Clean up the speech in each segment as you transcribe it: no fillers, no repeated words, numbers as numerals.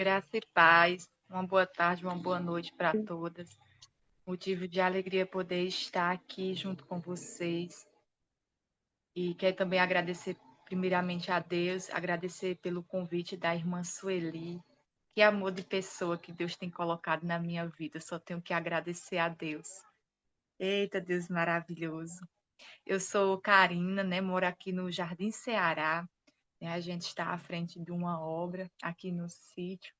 Graça e paz, uma boa tarde, uma boa noite para todas. Motivo de alegria poder estar aqui junto com vocês. E quero também agradecer primeiramente a Deus, agradecer pelo convite da irmã Sueli. Que amor de pessoa que Deus tem colocado na minha vida. Só tenho que agradecer a Deus. Eita, Deus maravilhoso. Eu sou Karina, né? Moro aqui no Jardim Ceará. A gente está à frente de uma obra aqui no sítio.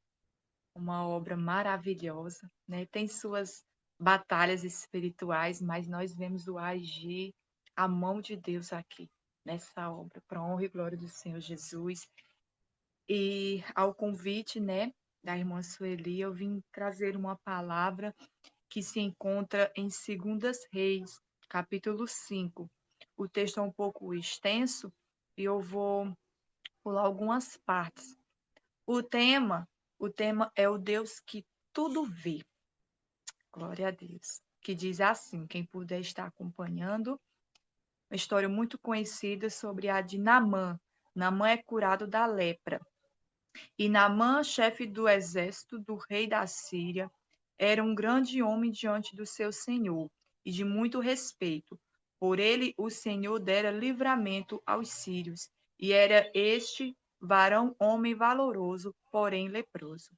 Uma obra maravilhosa, né? Tem suas batalhas espirituais, mas nós vemos o agir, a mão de Deus aqui nessa obra, para a honra e glória do Senhor Jesus. E ao convite, né, da irmã Sueli, eu vim trazer uma palavra que se encontra em 2 Reis, capítulo 5. O texto é um pouco extenso e eu vou pular algumas partes. O tema, o tema é o Deus que tudo vê. Glória a Deus. Que diz assim, quem puder estar acompanhando, uma história muito conhecida sobre a de Naamã. Naamã é curado da lepra. E Naamã, chefe do exército do rei da Síria, era um grande homem diante do seu senhor e de muito respeito. Por ele o Senhor dera livramento aos sírios, e era este varão homem valoroso, porém leproso.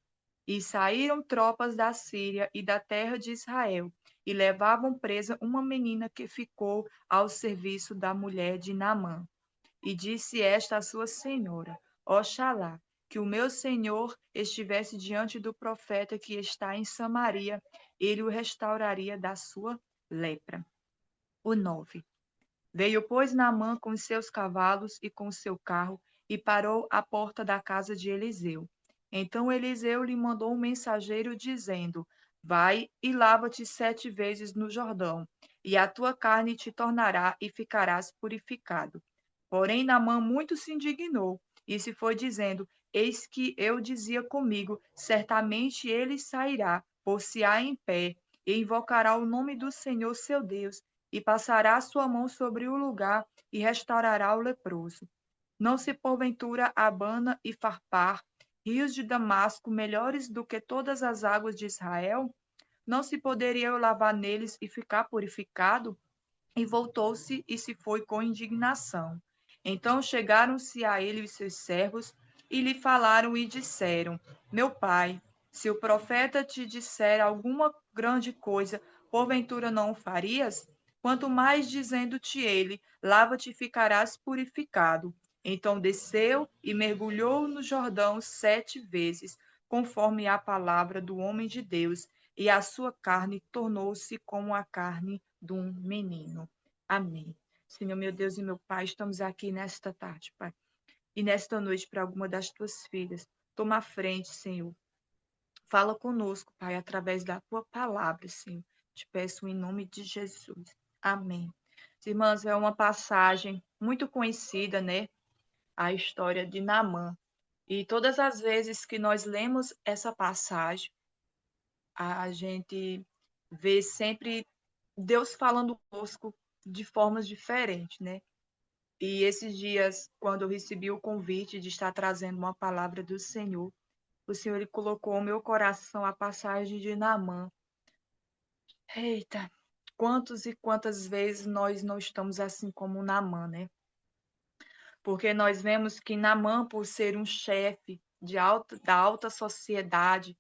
E saíram tropas da Síria e da terra de Israel, e levavam presa uma menina que ficou ao serviço da mulher de Naamã. E disse esta à sua senhora: Oxalá que o meu senhor estivesse diante do profeta que está em Samaria, ele o restauraria da sua lepra. O 9. Veio, pois, Naamã com os seus cavalos e com o seu carro, e parou à porta da casa de Eliseu. Então Eliseu lhe mandou um mensageiro, dizendo: Vai e lava-te 7 vezes no Jordão, e a tua carne te tornará e ficarás purificado. Porém, Naamã muito se indignou, e se foi dizendo: Eis que eu dizia comigo: certamente ele sairá, por-se-á em pé, e invocará o nome do Senhor seu Deus, e passará a sua mão sobre o lugar e restaurará o leproso. Não se porventura Abana e Farpar, rios de Damasco, melhores do que todas as águas de Israel? Não se poderia eu lavar neles e ficar purificado? E voltou-se e se foi com indignação. Então chegaram-se a ele os seus servos e lhe falaram e disseram: Meu pai, se o profeta te disser alguma grande coisa, porventura não o farias? Quanto mais dizendo-te ele: Lava-te e ficarás purificado. Então desceu e mergulhou no Jordão 7 vezes, conforme a palavra do homem de Deus, e a sua carne tornou-se como a carne de um menino. Amém. Senhor, meu Deus e meu Pai, estamos aqui nesta tarde, Pai, e nesta noite para alguma das tuas filhas. Toma a frente, Senhor. Fala conosco, Pai, através da tua palavra, Senhor. Te peço em nome de Jesus. Amém. Irmãs, é uma passagem muito conhecida, né? A história de Naamã. E todas as vezes que nós lemos essa passagem, a gente vê sempre Deus falando conosco de formas diferentes, né? E esses dias, quando eu recebi o convite de estar trazendo uma palavra do Senhor, o Senhor ele colocou no meu coração a passagem de Naamã. Eita, quantos e quantas vezes nós não estamos assim como Naamã, né? Porque nós vemos que Naamã, por ser um chefe da alta sociedade,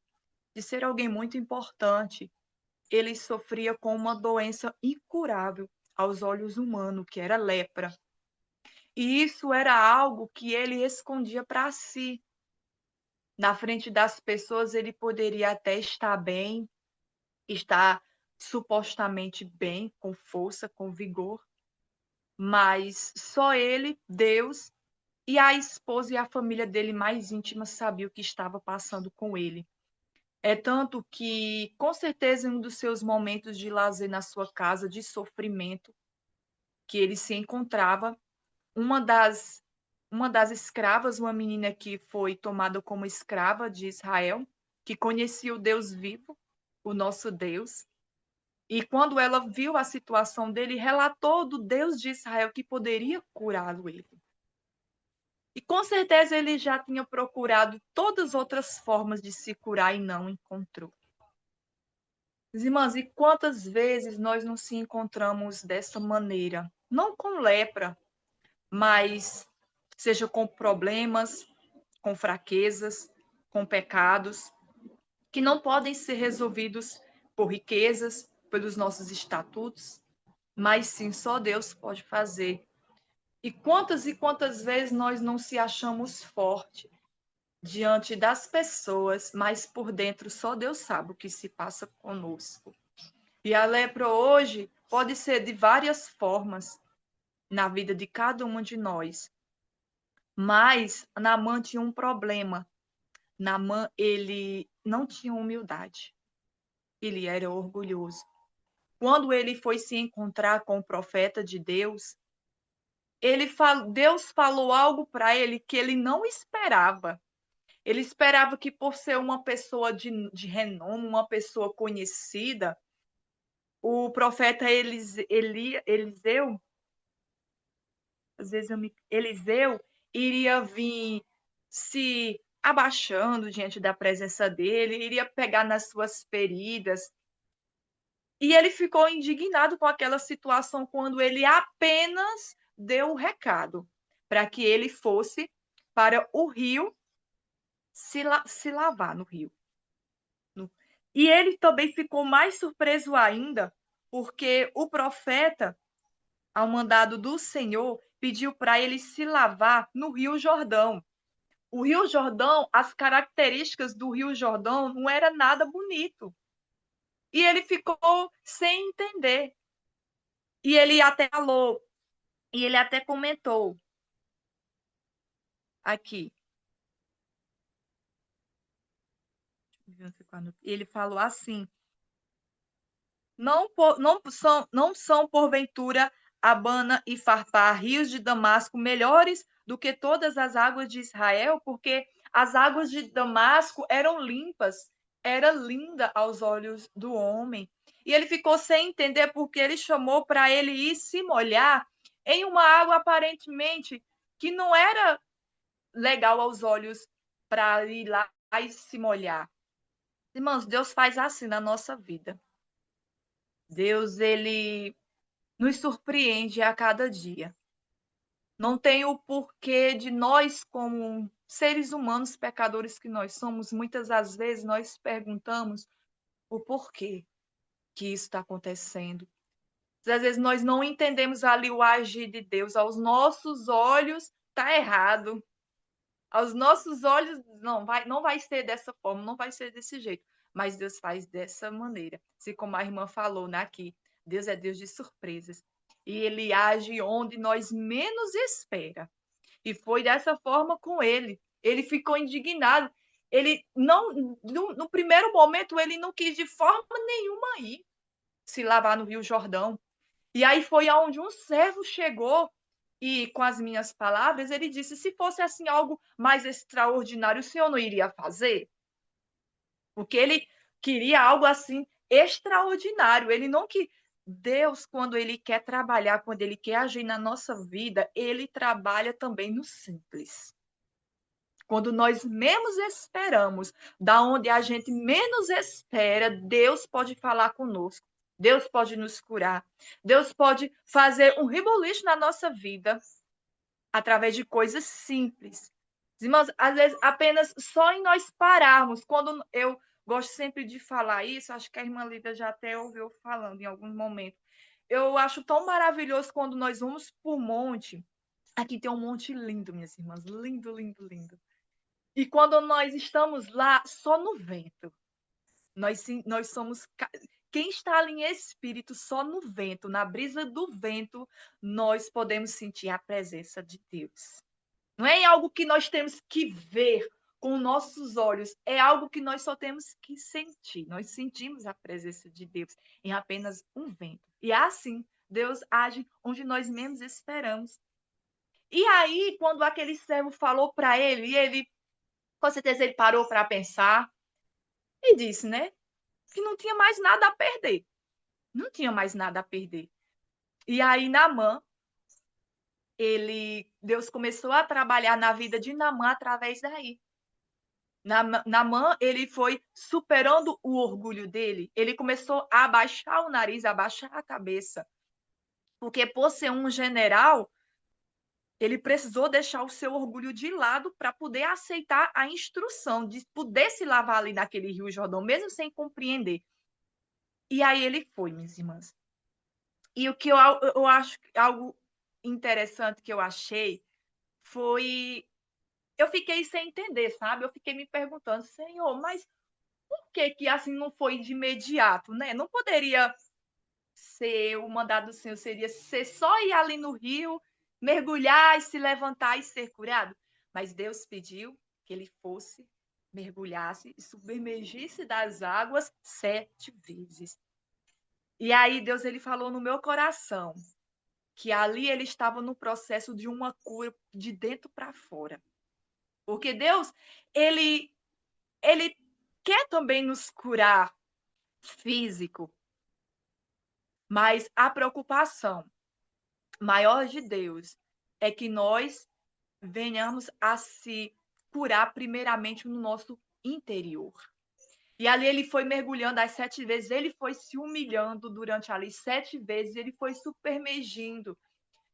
de ser alguém muito importante, ele sofria com uma doença incurável aos olhos humanos, que era lepra. E isso era algo que ele escondia para si. Na frente das pessoas, ele poderia até estar bem, estar supostamente bem, com força, com vigor, mas só ele, Deus e a esposa e a família dele mais íntima sabiam o que estava passando com ele. É tanto que, com certeza, em um dos seus momentos de lazer na sua casa, de sofrimento, que ele se encontrava, uma das escravas, uma menina que foi tomada como escrava de Israel, que conhecia o Deus vivo, o nosso Deus. E quando ela viu a situação dele, relatou do Deus de Israel que poderia curá-lo ele. E com certeza ele já tinha procurado todas as outras formas de se curar e não encontrou. Irmãs, e quantas vezes nós não se encontramos dessa maneira? Não com lepra, mas seja com problemas, com fraquezas, com pecados, que não podem ser resolvidos por riquezas, pelos nossos estatutos, mas sim só Deus pode fazer. E quantas vezes nós não se achamos fortes diante das pessoas, mas por dentro só Deus sabe o que se passa conosco. E a lepra hoje pode ser de várias formas na vida de cada uma de nós. Mas Naamã tinha um problema. Naamã, ele não tinha humildade. Ele era orgulhoso. Quando ele foi se encontrar com o profeta de Deus, Deus falou algo para ele que ele não esperava. Ele esperava que, por ser uma pessoa de renome, uma pessoa conhecida, o profeta Eliseu, às vezes Eliseu, iria vir se abaixando diante da presença dele, iria pegar nas suas feridas. E ele ficou indignado com aquela situação quando ele apenas deu o recado para que ele fosse para o rio se lavar no rio. E ele também ficou mais surpreso ainda, porque o profeta, ao mandado do Senhor, pediu para ele se lavar no Rio Jordão. O Rio Jordão, as características do Rio Jordão não era nada bonito. E ele ficou sem entender. E ele até falou, e ele até comentou aqui. Ele falou assim: não são porventura Abana e Farpar, rios de Damasco, melhores do que todas as águas de Israel? Porque as águas de Damasco eram limpas, era linda aos olhos do homem. E ele ficou sem entender porque ele chamou para ele ir se molhar em uma água aparentemente que não era legal aos olhos para ir lá e se molhar. Irmãos, Deus faz assim na nossa vida. Deus, ele nos surpreende a cada dia. Não tem o porquê de nós, como seres humanos pecadores que nós somos, muitas das vezes nós perguntamos o porquê que isso está acontecendo. Às vezes nós não entendemos ali o agir de Deus. Aos nossos olhos, está errado. Aos nossos olhos, não vai ser dessa forma, não vai ser desse jeito. Mas Deus faz dessa maneira. Se como a irmã falou aqui, Deus é Deus de surpresas. E ele age onde nós menos espera. E foi dessa forma com ele. Ele ficou indignado. Ele não, no primeiro momento, ele não quis de forma nenhuma ir se lavar no Rio Jordão. E aí foi aonde um servo chegou e, com as minhas palavras, ele disse: se fosse assim algo mais extraordinário, o senhor não iria fazer? Porque ele queria algo assim extraordinário. Ele não que Deus, quando ele quer trabalhar, quando ele quer agir na nossa vida, ele trabalha também no simples. Quando nós menos esperamos, da onde a gente menos espera, Deus pode falar conosco. Deus pode nos curar. Deus pode fazer um reboliço na nossa vida através de coisas simples. Irmãos, às vezes apenas só em nós pararmos, quando eu gosto sempre de falar isso, acho que a irmã Lida já até ouviu falando em algum momento. Eu acho tão maravilhoso quando nós vamos para o monte. Aqui tem um monte lindo, minhas irmãs, lindo, lindo, lindo. E quando nós estamos lá, só no vento. Nós somos. Quem está ali em espírito, só no vento, na brisa do vento, nós podemos sentir a presença de Deus. Não é algo que nós temos que ver com nossos olhos, é algo que nós só temos que sentir. Nós sentimos a presença de Deus em apenas um vento. E assim, Deus age onde nós menos esperamos. E aí, quando aquele servo falou para ele, ele, com certeza, ele parou para pensar e disse, né, que não tinha mais nada a perder. Não tinha mais nada a perder. E aí, Naamã, Deus começou a trabalhar na vida de Naamã através daí. Naamã, ele foi superando o orgulho dele. Ele começou a abaixar o nariz, a abaixar a cabeça. Porque por ser um general, ele precisou deixar o seu orgulho de lado para poder aceitar a instrução de poder se lavar ali naquele Rio Jordão, mesmo sem compreender. E aí ele foi, minhas irmãs. E o que eu acho algo interessante que eu achei foi. Eu fiquei sem entender, sabe? Eu fiquei me perguntando, Senhor, mas por que que assim não foi de imediato, né? Não poderia ser o mandado do Senhor, seria ser só ir ali no rio, mergulhar e se levantar e ser curado. Mas Deus pediu que ele fosse, mergulhasse e submergisse das águas 7 vezes. E aí Deus ele falou no meu coração que ali ele estava no processo de uma cura de dentro para fora. Porque Deus, ele ele quer também nos curar físico, mas a preocupação maior de Deus é que nós venhamos a se curar primeiramente no nosso interior. E ali ele foi mergulhando as 7 vezes, ele foi se humilhando durante ali 7 vezes, ele foi supermergindo.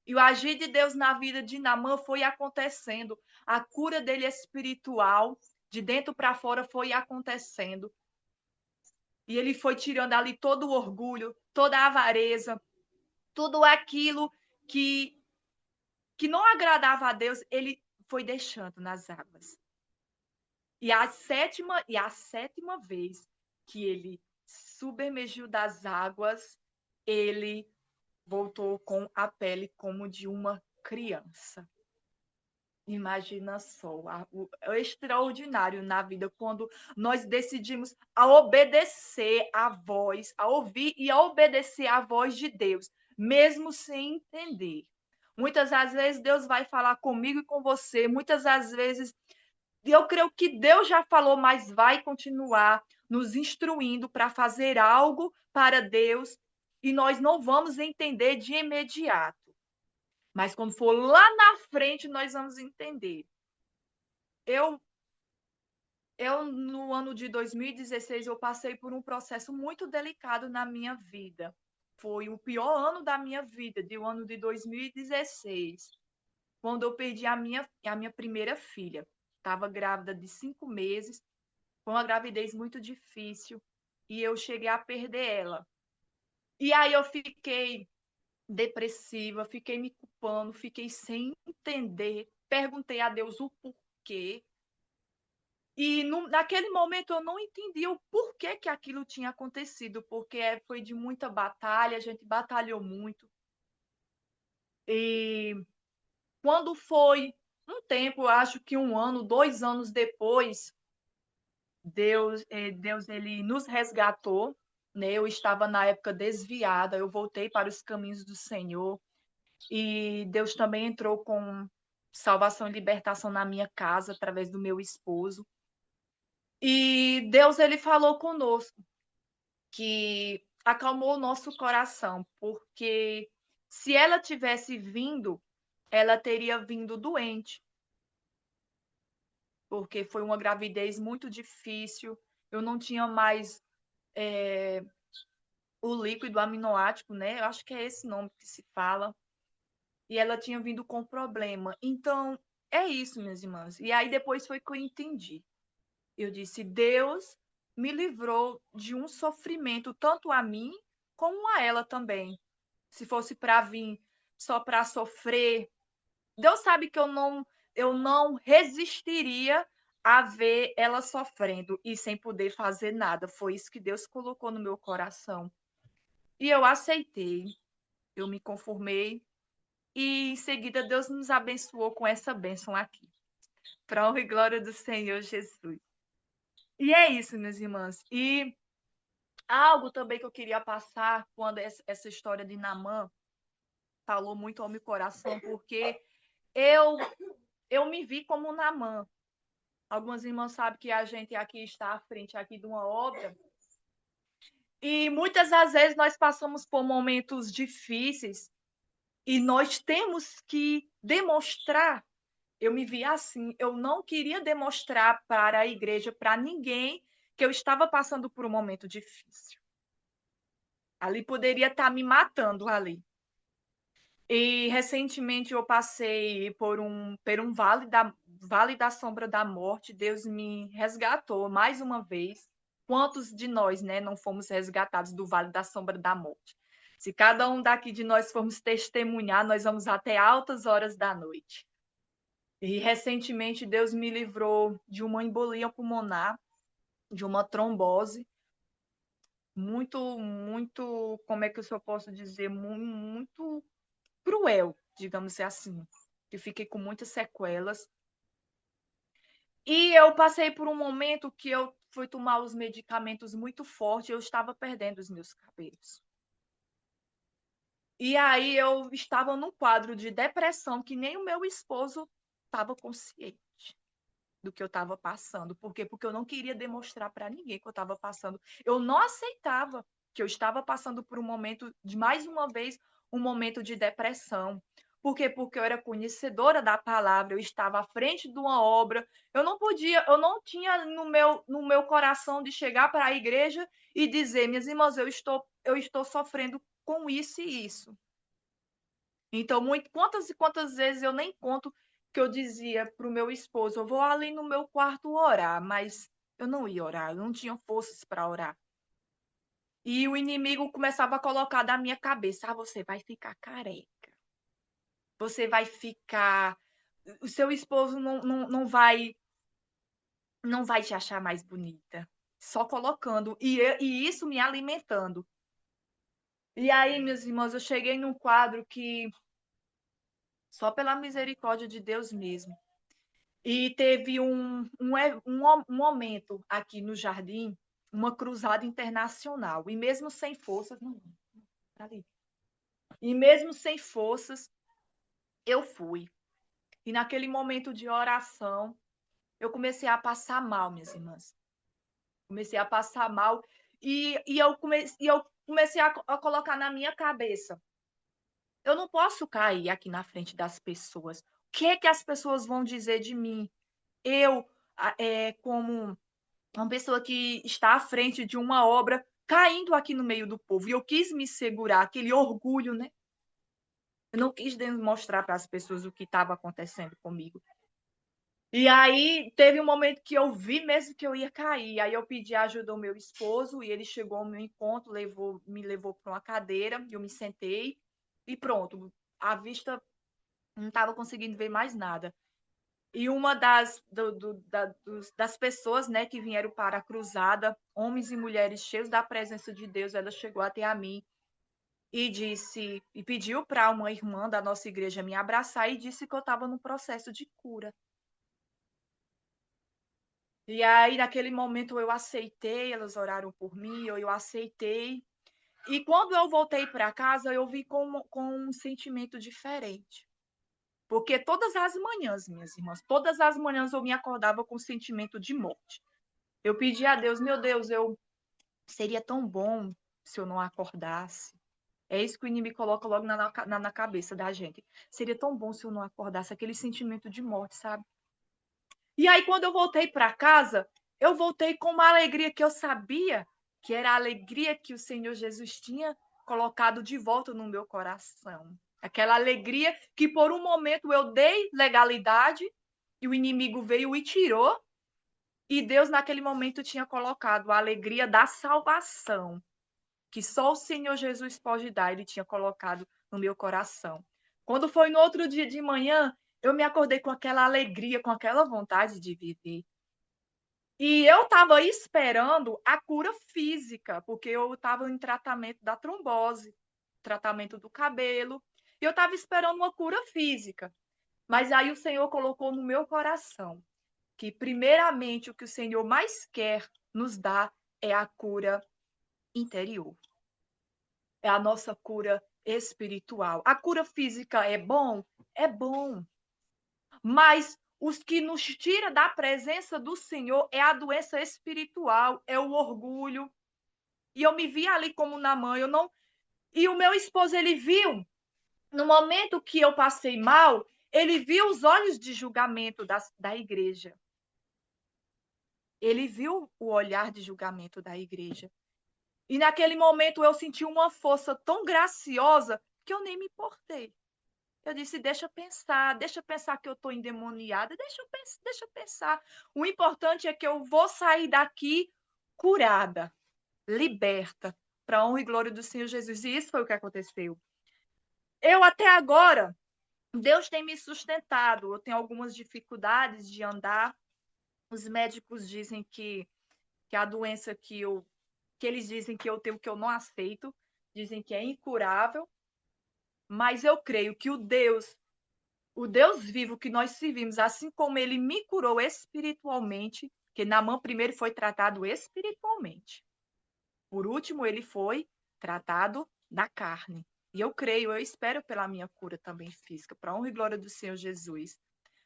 E o agir de Deus na vida de Naamã foi acontecendo. A cura dele espiritual, de dentro para fora, foi acontecendo. E ele foi tirando ali todo o orgulho, toda a avareza, tudo aquilo que, que não agradava a Deus, ele foi deixando nas águas. E a sétima vez que ele submergiu das águas, ele voltou com a pele como de uma criança. Imagina só, o extraordinário na vida quando nós decidimos a obedecer a voz, a ouvir e a obedecer a voz de Deus, mesmo sem entender. Muitas das vezes Deus vai falar comigo e com você, muitas das vezes eu creio que Deus já falou, mas vai continuar nos instruindo para fazer algo para Deus e nós não vamos entender de imediato. Mas quando for lá na frente, nós vamos entender. Eu, no ano de 2016, eu passei por um processo muito delicado na minha vida. Foi o pior ano da minha vida, o ano de 2016, quando eu perdi a minha primeira filha. Estava grávida de 5 meses, foi uma gravidez muito difícil e eu cheguei a perder ela. E aí eu fiquei depressiva, fiquei me culpando, fiquei sem entender, perguntei a Deus o porquê. E naquele momento eu não entendi o porquê que aquilo tinha acontecido, porque foi de muita batalha, a gente batalhou muito. E quando foi um tempo, acho que 1 ano, 2 anos depois, Deus ele nos resgatou, né? Eu estava na época desviada, eu voltei para os caminhos do Senhor e Deus também entrou com salvação e libertação na minha casa através do meu esposo. E Deus ele falou conosco que acalmou o nosso coração, porque se ela tivesse vindo, ela teria vindo doente, porque foi uma gravidez muito difícil. Eu não tinha mais o líquido aminoático, né? Eu acho que é esse nome que se fala. E ela tinha vindo com problema. Então, é isso, minhas irmãs. E aí depois foi que eu entendi. Eu disse: Deus me livrou de um sofrimento, tanto a mim como a ela também. Se fosse para vir só para sofrer, Deus sabe que eu não resistiria a ver ela sofrendo e sem poder fazer nada. Foi isso que Deus colocou no meu coração. E eu aceitei, eu me conformei e em seguida Deus nos abençoou com essa bênção aqui. Para honra e glória do Senhor Jesus. E é isso, minhas irmãs. E algo também que eu queria passar quando essa história de Naamã falou muito ao meu coração, porque eu eu me vi como Naamã. Algumas irmãs sabem que a gente aqui está à frente aqui de uma obra e muitas das vezes nós passamos por momentos difíceis E nós temos que demonstrar. Eu me via assim, eu não queria demonstrar para a igreja, para ninguém, que eu estava passando por um momento difícil. Ali poderia estar me matando ali. E recentemente eu passei por um vale da sombra da morte. Deus me resgatou mais uma vez. Quantos de nós, né, não fomos resgatados do vale da sombra da morte? Se cada um daqui de nós formos testemunhar, nós vamos até altas horas da noite. E recentemente Deus me livrou de uma embolia pulmonar, de uma trombose, muito, como é que eu só posso dizer, muito cruel, digamos assim, que fiquei com muitas sequelas. E eu passei por um momento que eu fui tomar os medicamentos muito forte, eu estava perdendo os meus cabelos. E aí eu estava num quadro de depressão que nem o meu esposo estava consciente do que eu estava passando. Por quê? Porque eu não queria demonstrar para ninguém que eu estava passando. Eu não aceitava que eu estava passando por um momento, de mais uma vez, um momento de depressão. Por quê? Porque eu era conhecedora da palavra, eu estava à frente de uma obra, eu não podia, eu não tinha no meu coração de chegar para a igreja e dizer, minhas irmãs, eu estou sofrendo com isso e isso. Então, quantas e quantas vezes eu nem conto que eu dizia para o meu esposo, eu vou ali no meu quarto orar, mas eu não ia orar, eu não tinha forças para orar. E o inimigo começava a colocar da minha cabeça, você vai ficar careca, você vai ficar, o seu esposo não vai te achar mais bonita, só colocando, e isso me alimentando. E aí, meus irmãos, eu cheguei num quadro que, só pela misericórdia de Deus mesmo, e teve um momento aqui no jardim, uma cruzada internacional. E mesmo sem forças, não, tá ali. E mesmo sem forças, eu fui. E naquele momento de oração, eu comecei a passar mal, minhas irmãs. Comecei a passar mal e eu comecei a colocar na minha cabeça. Eu não posso cair aqui na frente das pessoas. O que é que as pessoas vão dizer de mim? Eu, como uma pessoa que está à frente de uma obra, caindo aqui no meio do povo. E eu quis me segurar, aquele orgulho, né? Eu não quis demonstrar para as pessoas o que estava acontecendo comigo. E aí teve um momento que eu vi mesmo que eu ia cair. Aí eu pedi ajuda ao meu esposo e ele chegou ao meu encontro, me levou para uma cadeira, eu me sentei e pronto. A vista não estava conseguindo ver mais nada. E uma das pessoas, né, que vieram para a cruzada, homens e mulheres cheios da presença de Deus, ela chegou até a mim e disse, e pediu para uma irmã da nossa igreja me abraçar e disse que eu estava no processo de cura. E aí, naquele momento, eu aceitei, elas oraram por mim, eu aceitei. E quando eu voltei para casa, eu vi com um sentimento diferente. Porque todas as manhãs, minhas irmãs, todas as manhãs eu me acordava com um sentimento de morte. Eu pedi a Deus, meu Deus, seria tão bom se eu não acordasse. É isso que o inimigo coloca logo na cabeça da gente. Seria tão bom se eu não acordasse, aquele sentimento de morte, sabe? E aí, quando eu voltei para casa, eu voltei com uma alegria que eu sabia que era a alegria que o Senhor Jesus tinha colocado de volta no meu coração. Aquela alegria que por um momento eu dei legalidade e o inimigo veio e tirou. E Deus, naquele momento, tinha colocado a alegria da salvação, que só o Senhor Jesus pode dar, ele tinha colocado no meu coração. Quando foi no outro dia de manhã, eu me acordei com aquela alegria, com aquela vontade de viver. E eu estava esperando a cura física, porque eu estava em tratamento da trombose, tratamento do cabelo, e eu estava esperando uma cura física. Mas aí o Senhor colocou no meu coração que, primeiramente, o que o Senhor mais quer nos dar é a cura interior. É a nossa cura espiritual. A cura física é bom? É bom. Mas os que nos tira da presença do Senhor é a doença espiritual, é o orgulho. E eu me vi ali como na mãe, eu não. E o meu esposo ele viu no momento que eu passei mal, ele viu os olhos de julgamento da igreja. Ele viu o olhar de julgamento da igreja. E naquele momento eu senti uma força tão graciosa que eu nem me importei. Eu disse, deixa eu pensar que eu estou endemoniada, deixa eu pensar. O importante é que eu vou sair daqui curada, liberta, para a honra e glória do Senhor Jesus. E isso foi o que aconteceu. Eu até agora, Deus tem me sustentado. Eu tenho algumas dificuldades de andar. Os médicos dizem que a doença que eles dizem que eu tenho, que eu não aceito, dizem que é incurável, mas eu creio que o Deus vivo que nós servimos, assim como ele me curou espiritualmente, que Naamã primeiro foi tratado espiritualmente. Por último, ele foi tratado da carne. E eu creio, eu espero pela minha cura também física, para a honra e glória do Senhor Jesus.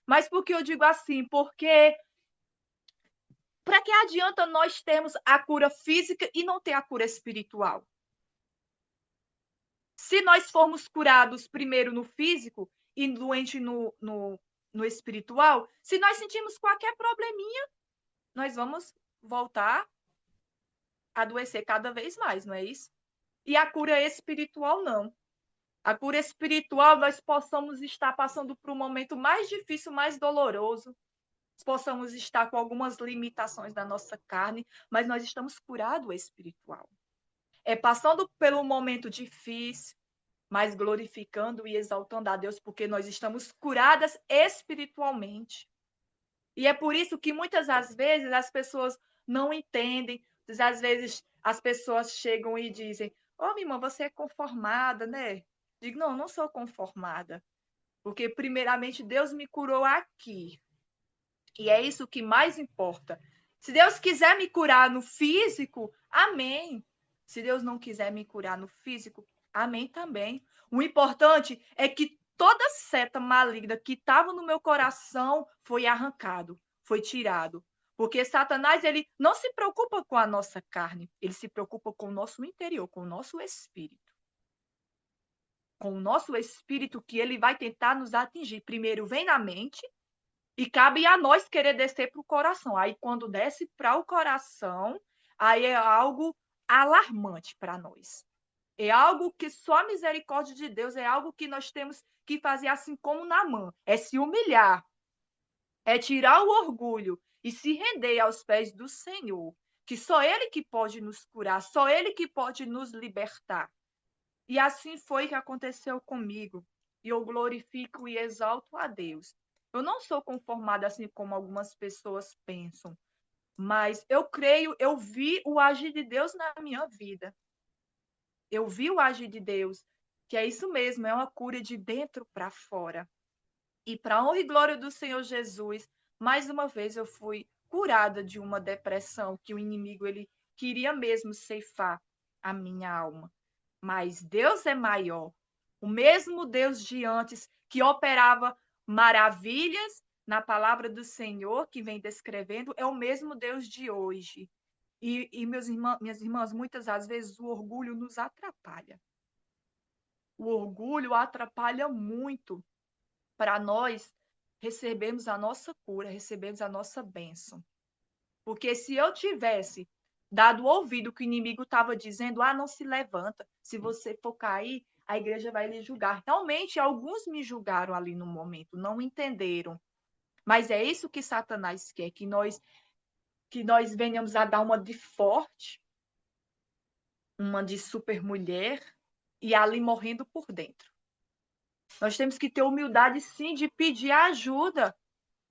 Mas por que eu digo assim? Porque para que adianta nós termos a cura física e não ter a cura espiritual? Se nós formos curados primeiro no físico e doente no espiritual, se nós sentimos qualquer probleminha, nós vamos voltar a adoecer cada vez mais, não é isso? E a cura espiritual, não. A cura espiritual, nós possamos estar passando por um momento mais difícil, mais doloroso, possamos estar com algumas limitações da nossa carne, mas nós estamos curados espiritual. É passando pelo momento difícil, mas glorificando e exaltando a Deus, porque nós estamos curadas espiritualmente. E é por isso que muitas das vezes as pessoas não entendem, às vezes as pessoas chegam e dizem: "Ô, minha irmã, você é conformada, né?" Digo: "Não, não sou conformada, porque primeiramente Deus me curou aqui. E é isso que mais importa. Se Deus quiser me curar no físico, amém. Se Deus não quiser me curar no físico, amém também. O importante é que toda seta maligna que estava no meu coração foi arrancado, foi tirado. Porque Satanás, ele não se preocupa com a nossa carne, ele se preocupa com o nosso interior, com o nosso espírito. Com o nosso espírito que ele vai tentar nos atingir. Primeiro vem na mente, e cabe a nós querer descer para o coração. Aí, quando desce para o coração, aí é algo alarmante para nós. É algo que só a misericórdia de Deus, é algo que nós temos que fazer assim como Naamã. É se humilhar, é tirar o orgulho e se render aos pés do Senhor. Que só Ele que pode nos curar, só Ele que pode nos libertar. E assim foi que aconteceu comigo. E eu glorifico e exalto a Deus. Eu não sou conformada assim como algumas pessoas pensam, mas eu creio, eu vi o agir de Deus na minha vida. Eu vi o agir de Deus, que é isso mesmo, é uma cura de dentro para fora. E para a honra e glória do Senhor Jesus, mais uma vez eu fui curada de uma depressão que o inimigo ele queria mesmo ceifar a minha alma. Mas Deus é maior. O mesmo Deus de antes que operava maravilhas na palavra do Senhor, que vem descrevendo, é o mesmo Deus de hoje. E minhas irmãs, muitas das vezes o orgulho nos atrapalha. O orgulho atrapalha muito para nós recebermos a nossa cura, recebermos a nossa bênção. Porque se eu tivesse dado ouvido que o inimigo estava dizendo, não se levanta, se você for cair, a igreja vai lhe julgar. Realmente, alguns me julgaram ali no momento, não entenderam. Mas é isso que Satanás quer, que nós venhamos a dar uma de forte, uma de super mulher, e ali morrendo por dentro. Nós temos que ter humildade, sim, de pedir ajuda.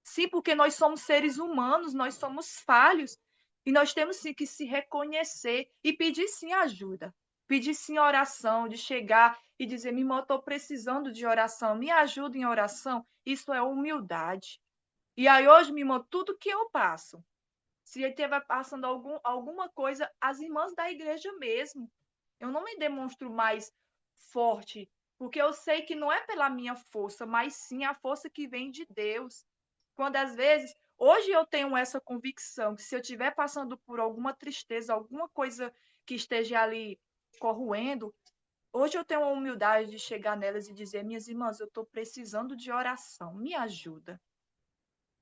Sim, porque nós somos seres humanos, nós somos falhos. E nós temos sim que se reconhecer e pedir sim ajuda. Pedir sim oração, de chegar e dizer, minha irmã, eu estou precisando de oração, me ajuda em oração. Isso é humildade. E aí hoje, minha irmã, tudo que eu passo, se ele estiver passando alguma coisa, as irmãs da igreja mesmo, eu não me demonstro mais forte, porque eu sei que não é pela minha força, mas sim a força que vem de Deus. Quando às vezes, hoje eu tenho essa convicção que se eu estiver passando por alguma tristeza, alguma coisa que esteja ali corroendo, Hoje eu tenho a humildade de chegar nelas e dizer: minhas irmãs, eu estou precisando de oração, me ajuda,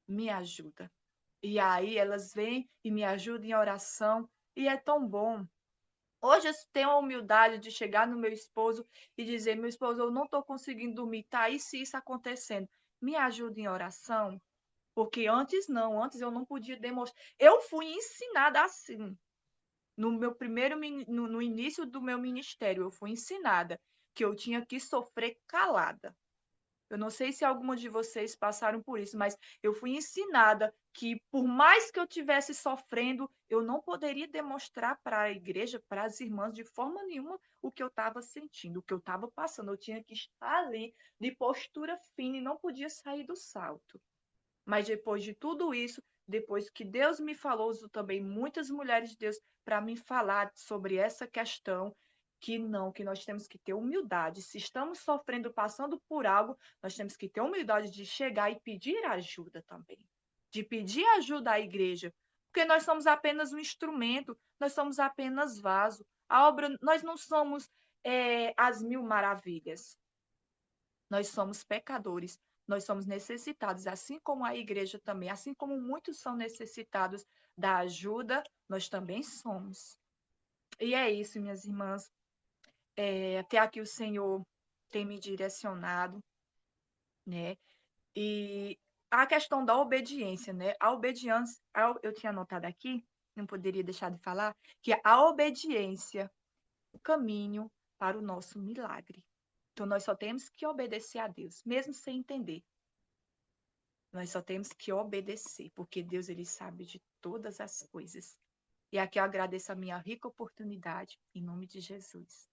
me ajuda. E aí elas vêm e me ajudam em oração, e é tão bom. Hoje eu tenho a humildade de chegar no meu esposo e dizer: meu esposo, eu não estou conseguindo dormir, tá isso acontecendo. Me ajuda em oração? Porque antes não, antes eu não podia demonstrar. Eu fui ensinada assim. No meu primeiro no início do meu ministério, eu fui ensinada que eu tinha que sofrer calada. Eu não sei se alguma de vocês passaram por isso, mas eu fui ensinada que por mais que eu tivesse sofrendo, eu não poderia demonstrar para a igreja, para as irmãs, de forma nenhuma, o que eu estava sentindo, o que eu estava passando. Eu tinha que estar ali de postura fina e não podia sair do salto. Mas depois de tudo isso, depois que Deus me falou, usou também muitas mulheres de Deus para me falar sobre essa questão, que não, que nós temos que ter humildade. Se estamos sofrendo, passando por algo, nós temos que ter humildade de chegar e pedir ajuda também. De pedir ajuda à igreja. Porque nós somos apenas um instrumento, nós somos apenas vaso. A obra, nós não somos as mil maravilhas. Nós somos pecadores, nós somos necessitados, assim como a igreja também, assim como muitos são necessitados da ajuda, nós também somos. E é isso, minhas irmãs. Até aqui o Senhor tem me direcionado, né? E a questão da obediência, né? A obediência, eu tinha anotado aqui, não poderia deixar de falar, que a obediência, o caminho para o nosso milagre. Então, nós só temos que obedecer a Deus, mesmo sem entender. Nós só temos que obedecer, porque Deus ele sabe de todas as coisas. E aqui eu agradeço a minha rica oportunidade, em nome de Jesus.